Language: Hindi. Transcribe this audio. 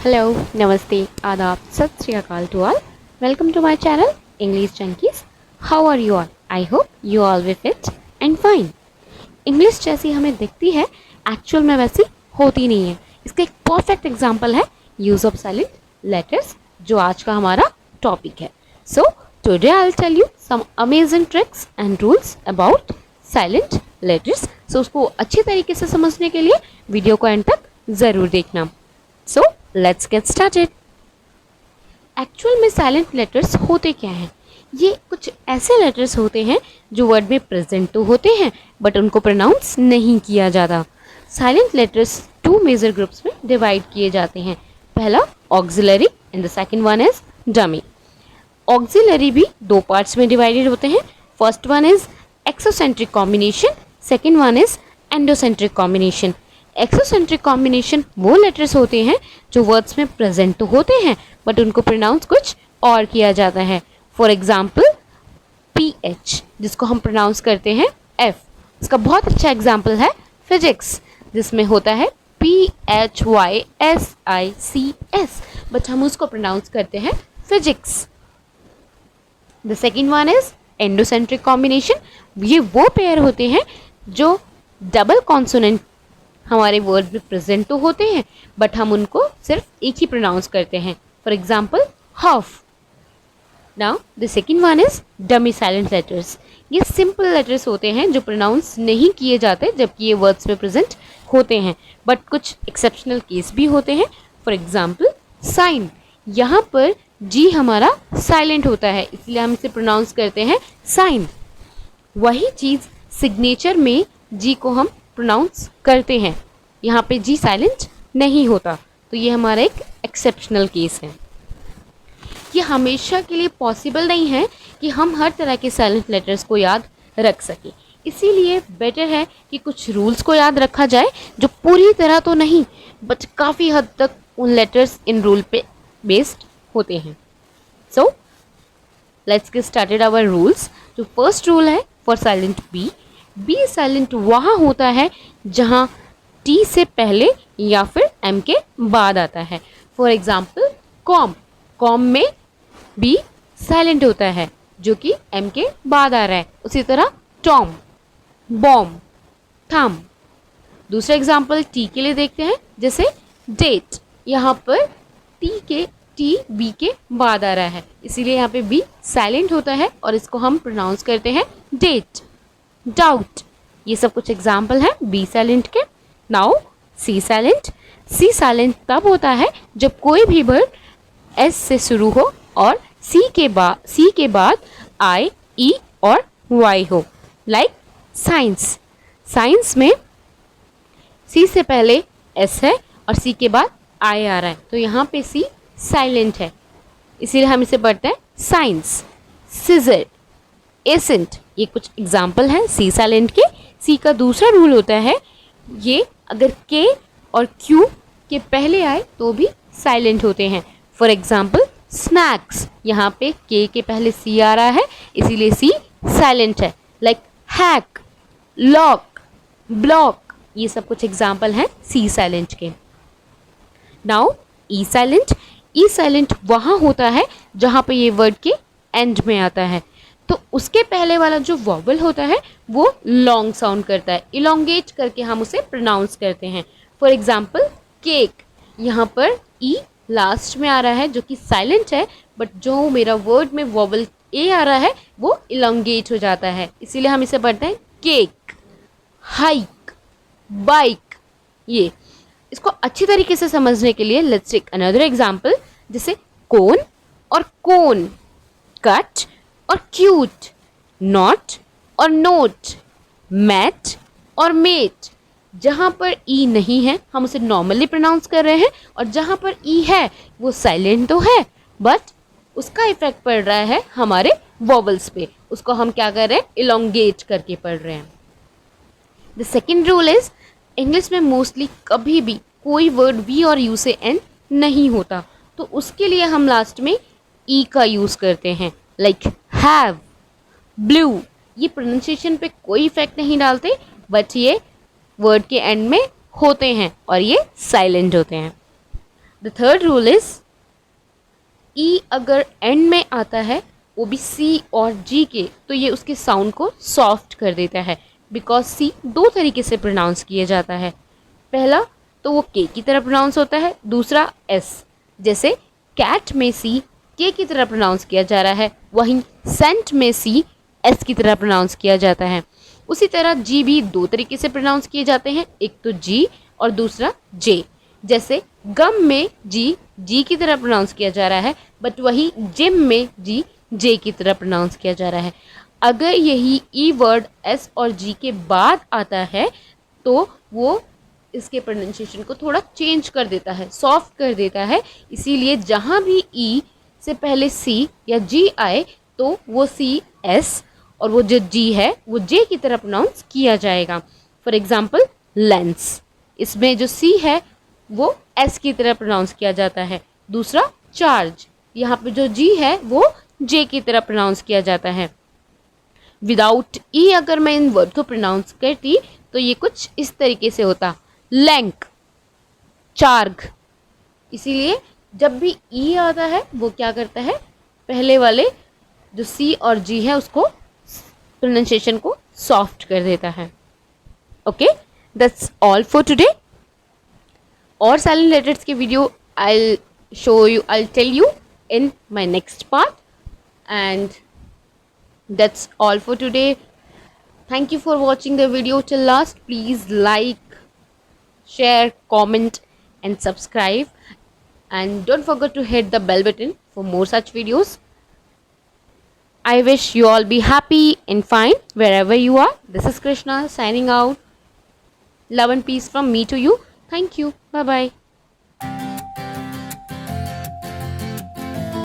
हेलो, नमस्ते, आदाब, Sat Shri Akal to all. Welcome to my channel English Junkies. How are you all? I hope you all we fit and fine. English जैसी हमें दिखती है, एक्चुअल में वैसी होती नहीं है। इसका एक परफेक्ट एग्जाम्पल है यूज ऑफ साइलेंट लेटर्स, जो आज का हमारा टॉपिक है। So today I will tell you some amazing tricks and rules about silent letters. So उसको अच्छी तरीके से समझने के लिए वीडियो को एंड तक ज़रूर देखना। सो लेट्स गेट स्टार्टेड। एक्चुअल में साइलेंट लेटर्स होते क्या हैं? ये कुछ ऐसे लेटर्स होते हैं जो वर्ड में प्रेजेंट तो होते हैं बट उनको प्रोनाउंस नहीं किया जाता। Silent letters two major groups में डिवाइड किए जाते हैं। पहला auxiliary and the second one is dummy. Auxiliary भी दो पार्ट्स में डिवाइडेड होते हैं। First one is exocentric combination, second one is endocentric combination. Exocentric combination वो लेटर्स होते हैं जो वर्ड्स में प्रेजेंट तो होते हैं बट उनको प्रोनाउंस कुछ और किया जाता है। फॉर एग्जाम्पल PH, जिसको हम प्रोनाउंस करते हैं F। इसका बहुत अच्छा एग्जाम्पल है फिजिक्स, जिसमें होता है PHYSICS, बट हम उसको प्रोनाउंस करते हैं physics. The second one is endocentric combination. ये वो पेयर होते हैं जो डबल कॉन्सोनेंट हमारे वर्ड में प्रेजेंट तो होते हैं बट हम उनको सिर्फ एक ही प्रोनाउंस करते हैं। For example half. Now the second one is dummy silent letters. ये सिंपल लेटर्स होते हैं जो प्रोनाउंस नहीं किए जाते जबकि ये वर्ड्स में प्रेजेंट होते हैं, बट कुछ एक्सेप्शनल केस भी होते हैं। For example sign. यहाँ पर जी हमारा साइलेंट होता है, इसलिए हम इसे प्रोनाउंस करते हैं साइन। वही चीज़ सिग्नेचर में जी को हम प्रोनाउंस करते हैं, यहाँ पे जी साइलेंट नहीं होता, तो ये हमारा एक एक्सेप्शनल केस है। ये हमेशा के लिए पॉसिबल नहीं है कि हम हर तरह के साइलेंट लेटर्स को याद रख सकें, इसीलिए बेटर है कि कुछ रूल्स को याद रखा जाए जो पूरी तरह तो नहीं बट काफ़ी हद तक उन लेटर्स इन रूल पे बेस्ड होते हैं। So let's get started our rules. जो फर्स्ट रूल है फॉर साइलेंट बी साइलेंट वहाँ होता है जहाँ टी से पहले या फिर एम के बाद आता है। फॉर एग्जाम्पल कॉम में बी साइलेंट होता है जो कि एम के बाद आ रहा है। उसी तरह टॉम, बॉम, थम। दूसरा एग्जाम्पल टी के लिए देखते हैं, जैसे डेट। यहाँ पर टी बी के बाद आ रहा है, इसीलिए यहाँ पे बी साइलेंट होता है और इसको हम प्रोनाउंस करते हैं डेट। डाउट। ये सब कुछ एग्जाम्पल हैं बी साइलेंट के। Now C silent. C silent तब होता है जब कोई भी वर्ड एस से शुरू हो और सी के बाद आई, ई और वाई हो। Like science. साइंस में सी से पहले एस है और सी के बाद आई आ रहा है, तो यहाँ पे सी साइलेंट है, इसीलिए हम इसे पढ़ते हैं साइंस। Scissor, accent. ये कुछ एग्जाम्पल हैं सी साइलेंट के। सी का दूसरा रूल होता है, ये अगर के और क्यू के पहले आए तो भी साइलेंट होते हैं। For example snacks. यहाँ पे के पहले सी आ रहा है, इसीलिए सी साइलेंट है। Like hack, lock, block. ये सब कुछ एग्जाम्पल हैं सी साइलेंट के। नाउ ई साइलेंट। ई साइलेंट वहाँ होता है जहाँ पे ये वर्ड के एंड में आता है, तो उसके पहले वाला जो वॉवल होता है वो लॉन्ग साउंड करता है, इलोंगेट करके हम उसे प्रोनाउंस करते हैं। For example cake. यहाँ पर ई लास्ट में आ रहा है जो कि साइलेंट है, बट जो मेरा वर्ड में वॉवल ए आ रहा है वो इलोंगेट हो जाता है, इसीलिए हम इसे पढ़ते हैं केक। Hike, bike. ये इसको अच्छी तरीके से समझने के लिए लेट्स टेक अनदर एग्जाम्पल, जैसे कोन और कोन, कट और क्यूट, नॉट और नोट, मैट और मेट। जहाँ पर ई नहीं है हम उसे नॉर्मली प्रोनाउंस कर रहे हैं, और जहाँ पर ई है वो साइलेंट तो है बट उसका इफेक्ट पड़ रहा है हमारे वॉवल्स पे, उसको हम क्या कर रहे हैं, इलोंगेट करके पढ़ रहे हैं। The second rule is, English में मोस्टली कभी भी कोई वर्ड वी और यू से एंड नहीं होता, तो उसके लिए हम लास्ट में ई का यूज़ करते हैं। Like have, blue. ये प्रोनाउंसिएशन पे कोई इफेक्ट नहीं डालते बट ये वर्ड के एंड में होते हैं और ये साइलेंट होते हैं। द थर्ड रूल इज ई अगर एंड में आता है वो भी सी और जी के, तो ये उसके साउंड को सॉफ्ट कर देता है, बिकॉज सी दो तरीके से प्रोनाउंस किया जाता है। पहला तो वो के की तरह प्रोनाउंस होता है, दूसरा एस। जैसे कैट में सी के की तरह प्रोनाउंस किया जा रहा है, वहीं सेंट में सी एस की तरह प्रोनाउंस किया जाता है। उसी तरह जी भी दो तरीके से प्रोनाउंस किए जाते हैं, एक तो जी और दूसरा जे। जैसे गम में जी जी की तरह प्रोनाउंस किया जा रहा है, बट वही जिम में जी जे की तरह प्रोनाउंस किया जा रहा है। अगर यही ई वर्ड एस और जी के बाद आता है तो वो इसके प्रोनाउंसिएशन को थोड़ा चेंज कर देता है, सॉफ्ट कर देता है। इसीलिए जहाँ भी ई से पहले सी या जी आए तो वो सी एस और वो जो जी है वो जे की तरह प्रोनाउंस किया जाएगा। फॉर एग्जाम्पल लेंस, इसमें जो सी है वो एस की तरह प्रोनाउंस किया जाता है। दूसरा चार्ज, यहाँ पे जो जी है वो जे की तरह प्रोनाउंस किया जाता है। विदाउट ई अगर मैं इन वर्ड को प्रोनाउंस करती तो ये कुछ इस तरीके से होता, लैंक, चार्ग। इसीलिए जब भी ई आता है वो क्या करता है, पहले वाले जो सी और जी है उसको प्रोनाउंसिएशन को सॉफ्ट कर देता है। Okay, that's all for today. और साइलेंट लेटर्स के video I'll I'll tell you in my next part. And that's all for today. Thank you for watching the video till last. Please like, share, comment and subscribe. And don't forget to hit the bell button for more such videos. I wish you all be happy and fine wherever you are. This is Krishna signing out. Love and peace from me to you. Thank you. Bye bye.